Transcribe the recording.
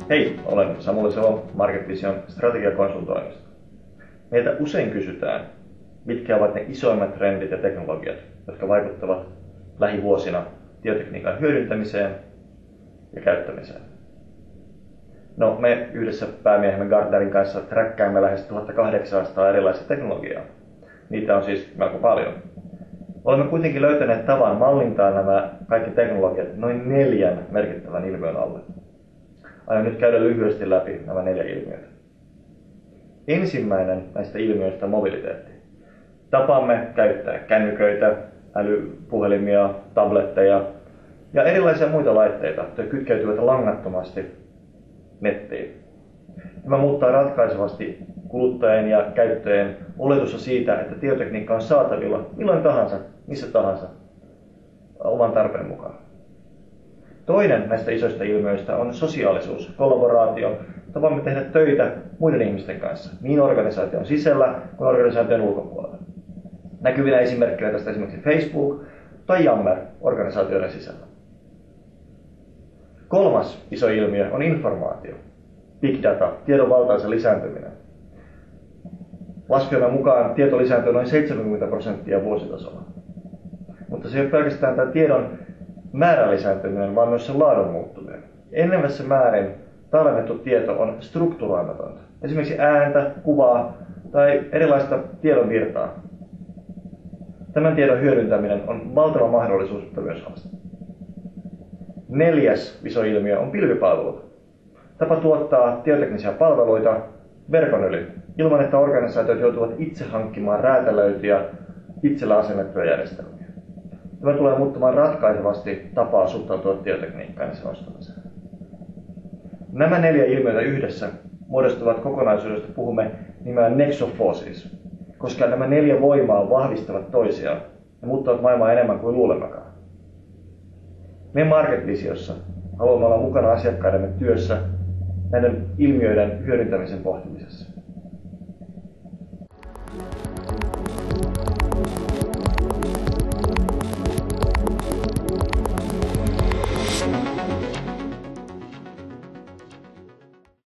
Hei, olen Samuli Salo Market Vision strategiakonsultoinnista. Meiltä usein kysytään, mitkä ovat ne isoimmat trendit ja teknologiat, jotka vaikuttavat lähivuosina tietotekniikan hyödyntämiseen ja käyttämiseen. No, me yhdessä päämiehemme Gartnerin kanssa träkkäämme lähes 1800 erilaista teknologiaa. Niitä on siis melko paljon. Olemme kuitenkin löytäneet tavan mallintaa nämä kaikki teknologiat noin 4 merkittävän ilmiön alle. Aion nyt käydä lyhyesti läpi nämä 4 ilmiötä. Ensimmäinen näistä ilmiöistä on mobiliteetti. Tapamme käyttää kännyköitä, älypuhelimia, tabletteja ja erilaisia muita laitteita, jotka kytkeytyvät langattomasti nettiin. Tämä muuttaa ratkaisevasti kuluttajien ja käyttäjien oletusta siitä, että tietotekniikka on saatavilla milloin tahansa, missä tahansa, oman tarpeen mukaan. Toinen näistä isoista ilmiöistä on sosiaalisuus, kollaboraatio, tapamme tehdä töitä muiden ihmisten kanssa, niin organisaation sisällä kuin organisaation ulkopuolella. Näkyvinä esimerkkejä tästä esimerkiksi Facebook tai Yammer organisaatioiden sisällä. Kolmas iso ilmiö on informaatio, big data, tiedon valtaisa lisääntyminen. Laskelman mukaan tieto lisääntyy noin 70% vuositasolla. Mutta se ei ole pelkästään tämä tiedon määrän lisääntyminen, vaan myös sen laadun muuttuminen. Enenevässä määrin tallennettu tieto on strukturoimatonta. Esimerkiksi ääntä, kuvaa tai erilaista tiedon virtaa. Tämän tiedon hyödyntäminen on valtava mahdollisuus, mutta myös haaste. 4. iso ilmiö on pilvipalvelut. Tapa tuottaa tietoteknisiä palveluita verkon yli, ilman että organisaatiot joutuvat itse hankkimaan räätälöityjä, itsellä asennettuja järjestelmiä. Tämä tulee muuttamaan ratkaisevasti tapaa suhtautua tietotekniikkaan ja sen ostamiseen. Nämä 4 ilmiötä yhdessä muodostuvat kokonaisuudesta, puhumme nimellä Nexus of Forces, koska nämä 4 voimaa vahvistavat toisiaan ja muuttavat maailmaa enemmän kuin luulemmekaan. Me Market Visiossa haluamme olla mukana asiakkaidemme työssä näiden ilmiöiden hyödyntämisen pohtimisessa.